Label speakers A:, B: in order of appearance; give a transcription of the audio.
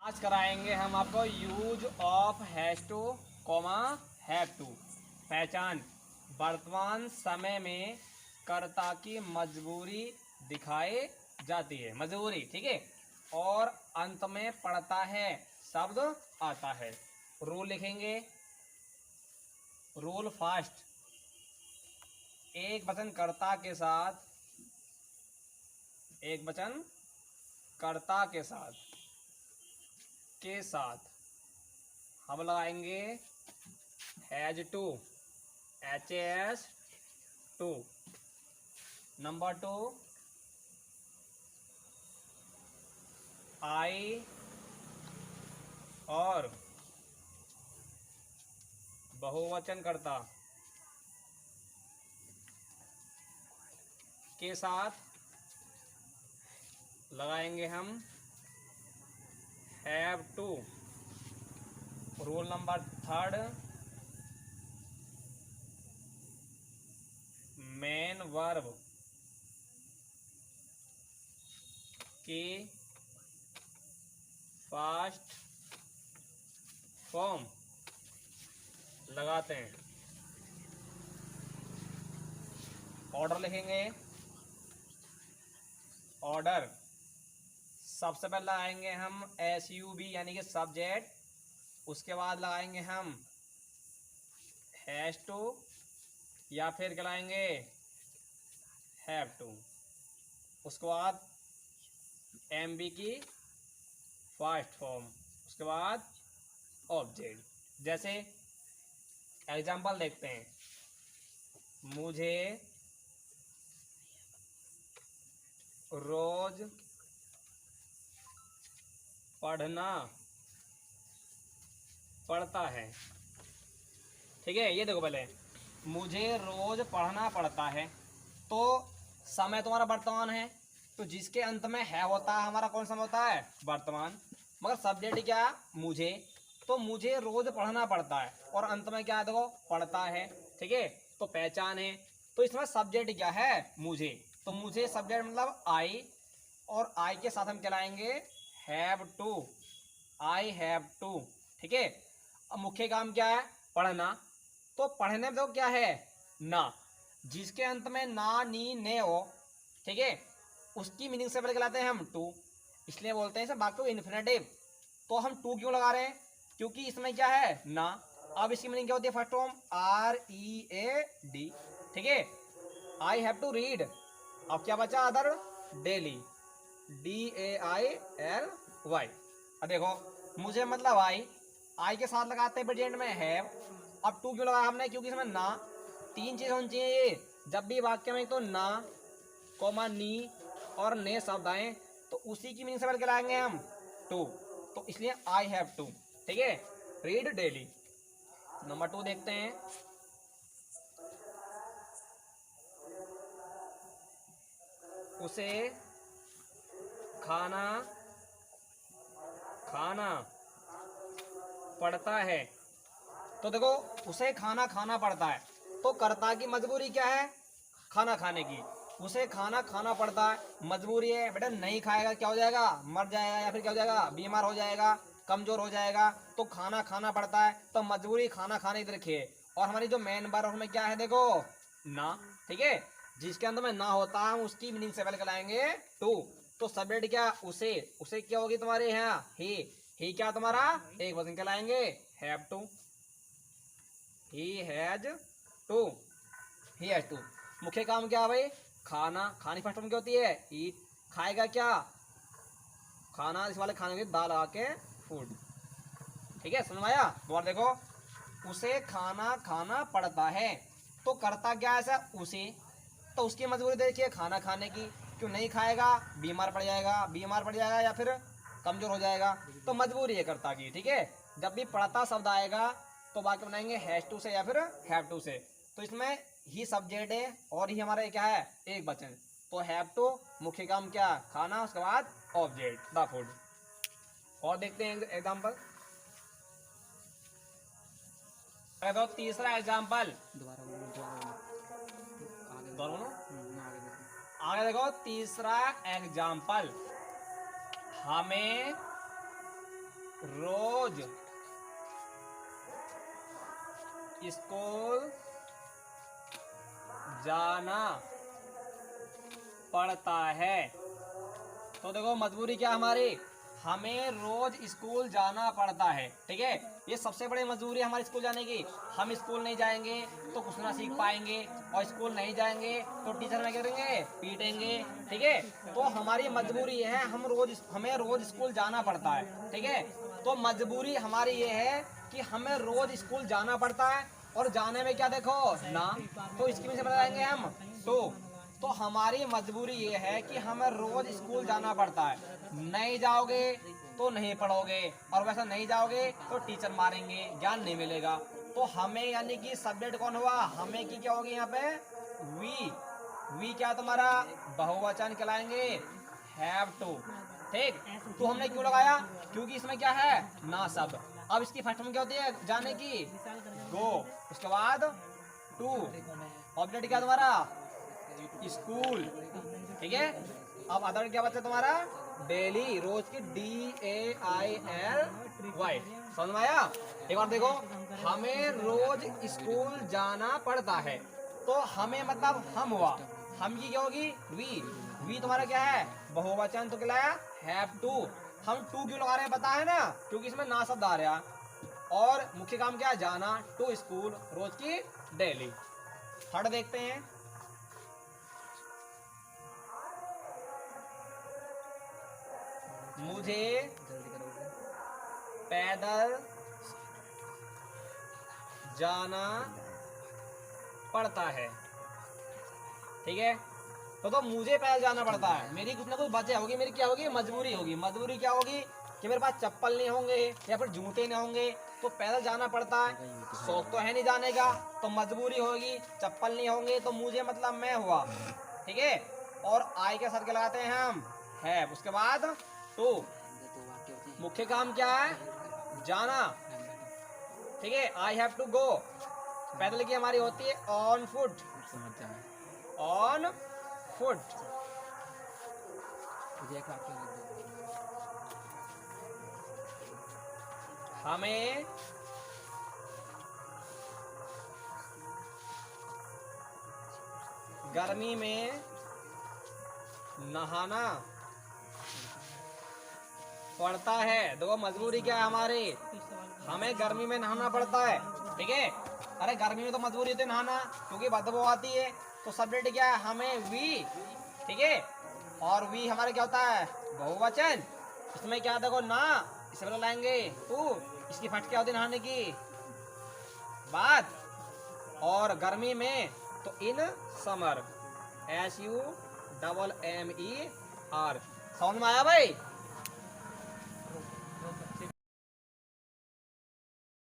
A: आज कराएंगे हम आपको use of has to comma have to. पहचान, वर्तमान समय में कर्ता की मजबूरी दिखाई जाती है, मजबूरी, ठीक है। और अंत में पड़ता है शब्द आता है। रूल लिखेंगे, रूल फर्स्ट, एक वचन कर्ता के साथ, एक वचन कर्ता के साथ हम लगाएंगे हैज टू, HAS टू। नंबर 2, आई और बहुवचन कर्ता के साथ लगाएंगे हम have to. Rule number 3, main verb की फर्स्ट फॉर्म लगाते हैं। ऑर्डर लिखेंगे, ऑर्डर सबसे पहले लगाएंगे हम SUB यानी कि सब्जेक्ट, उसके बाद लगाएंगे हम हैज टू या फिर क्या लगाएंगे हैव टू। उसके बाद MB की फर्स्ट फॉर्म, उसके बाद ऑब्जेक्ट। जैसे एग्जाम्पल देखते हैं, मुझे रोज पढ़ना पड़ता है, ठीक है। ये देखो, पहले मुझे रोज पढ़ना पड़ता है, तो समय तुम्हारा वर्तमान है, तो जिसके अंत में है होता है हमारा कौन सा होता है वर्तमान। मगर सब्जेक्ट क्या, मुझे, तो मुझे रोज पढ़ना पड़ता है और अंत में क्या है देखो पढ़ता है, ठीक है। तो पहचान है, तो इसमें सब्जेक्ट क्या है मुझे, तो मुझे सब्जेक्ट मतलब आई, और आई के साथ हम चलाएंगे have to, I have to, ठीक है। अब मुख्य काम क्या है पढ़ना, तो पढ़ने में तो क्या है ना, जिसके अंत में ना नी ने हो, ठीक है, उसकी मीनिंग से पहले कहलाते हैं हम टू, इसलिए बोलते हैं इसे वाक्य को इन्फिनेटिव। तो हम टू क्यों लगा रहे हैं, क्योंकि इसमें क्या है ना। अब इसकी मीनिंग क्या होती है, फर्स्ट फॉर्म READ, ठीक है। आई हैव टू रीड, अब क्या बचा अदर, डेली, DAILY। अब देखो मुझे मतलब आई के साथ लगाते हैं प्रेजेंट में हैव। अब टू क्यों लगाया हमने, क्योंकि इसमें ना, तीन चीज होनी चाहिए ये जब भी वाक्य में, तो ना कोमा नी और ने शब्द आए, तो उसी की मीनिंग से पहले लाएंगे हम टू, तो इसलिए आई हैव टू, ठीक है, रीड डेली। नंबर 2 देखते हैं, उसे खाना पड़ता है, तो देखो उसे खाना खाना पड़ता है, तो कर्ता की मजबूरी क्या है खाना खाने की, उसे खाना खाना पड़ता है, मजबूरी है बेटा, नहीं खाएगा क्या हो जाएगा मर जाएगा, या फिर क्या हो जाएगा बीमार हो जाएगा, कमजोर हो जाएगा, तो खाना खाना पड़ता है, तो मजबूरी खाना खाने की रखिए। और हमारी जो मेन वर्ब में क्या है देखो ना, ठीक है, जिसके अंदर में ना होता है हम उसकी मीनिंग से पहले लाएंगे टू। तो सब्जेक्ट क्या, उसे क्या होगी तुम्हारे यहाँ ही क्या तुम्हारा एक वचन क्या लाएंगे have to, he has to, he has to. मुख्य काम क्या है भाई, खाना, खाने फर्स्ट फॉर्म क्या होती है ईट, खाएगा क्या खाना, इस वाले खाने के दाल आके फूड, ठीक है, समझ आया। दोबारा देखो, उसे खाना खाना पड़ता है, तो करता क्या है ऐसा उसे, तो उसकी मजबूरी देखिए खाना खाने की, क्यों नहीं खाएगा बीमार पड़ जाएगा या फिर कमजोर हो जाएगा, तो मजबूरी है कर्ता की, ठीक है। जब भी पढ़ता शब्द आएगा तो वाक्य बनाएंगे हैज टू से या फिर हैव टू से, तो इसमें ही सब्जेक्ट है और ही हमारा क्या है एक वचन, तो हैव टू मुख्य काम क्या खाना, उसके बाद ऑब्जेक्ट द फूड। और देखते हैं एग्जाम्पल, तो तीसरा एग्जाम्पल, आगे देखो तीसरा एग्जाम्पल, हमें रोज स्कूल जाना पड़ता है। तो देखो मजबूरी क्या हमारी, हमें रोज स्कूल जाना पड़ता है। ठीक है, ये सबसे बड़ी मजबूरी है हमारी स्कूल जाने की। हम स्कूल नहीं जाएंगे तो कुछ ना सीख पाएंगे, और स्कूल नहीं जाएंगे तो टीचर में क्या करेंगे, पीटेंगे। ठीक है, तो हमारी मजबूरी है, हमें रोज स्कूल जाना पड़ता है। ठीक है, तो मजबूरी हमारी ये है कि हमें रोज स्कूल जाना पड़ता है, और जाने में क्या देखो ना, तो इसकी से बताएंगे हम तो हमारी मजबूरी ये है कि हमें रोज स्कूल जाना पड़ता है। नहीं जाओगे तो नहीं पढ़ोगे, और वैसा नहीं जाओगे तो टीचर मारेंगे, ज्ञान नहीं मिलेगा। तो हमें यानी कि सब्जेक्ट कौन हुआ, हमें की क्या होगी यहाँ पे, वी क्या तुम्हारा बहुवचन कहलाएंगे, हैव टू। ठीक, तो हमने क्यों लगाया, क्योंकि इसमें क्या है ना सब। अब इसकी फर्स्ट फॉर्म क्या होती है जाने की, गो, उसके बाद टू, ऑब्जेक्ट क्या तुम्हारा स्कूल। ठीक है, अब अदर क्या बचा तुम्हारा, डेली, रोज की DAILY। समझ में आया। एक बार देखो, हमें रोज स्कूल जाना पड़ता है, तो हमें मतलब हम हुआ, हम की क्या होगी, वी तुम्हारा क्या है बहुवचन, तो कहलाया हैव टू। हम टू क्यों लगा रहे हैं पता है ना, क्योंकि इसमें ना शब्द आ रहा है, और मुख्य काम क्या है, जाना, टू स्कूल, रोज की डेली। थर्ड देखते हैं, मुझे पैदल जाना पड़ता है। ठीक है, तो मुझे पैदल जाना पड़ता है, मेरी कुछ ना कुछ वजह होगी, मेरी क्या होगी, मजबूरी होगी। मजबूरी क्या होगी कि मेरे पास चप्पल नहीं होंगे या फिर जूते नहीं होंगे, तो पैदल जाना पड़ता है। शौक तो है नहीं जाने का, तो मजबूरी होगी। चप्पल नहीं होंगे तो मुझे मतलब मैं हुआ। ठीक है, और आई के साथ क्या लगाते हैं हम, है। उसके बाद टू, मुख्य काम क्या है, जाना। ठीक है, आई हैव टू गो, पैदल की हमारी होती है ऑन फुट, ऑन फुट। हमें गर्मी में नहाना पड़ता है। देखो मजबूरी क्या है हमारी, हमें गर्मी में नहाना पड़ता है। ठीक है, अरे गर्मी में तो मजबूरी होती है नहाना, क्योंकि बदबू आती है। तो सब्जेक्ट क्या है, हमें वी। ठीक है, और वी हमारे क्या होता है, बहुवचन। इसमें क्या देखो ना, इसमें लाएंगे टू, इसकी फट क्या होती है नहाने की बात, और गर्मी में तो इन समर, SUMMER। समझ में आया भाई।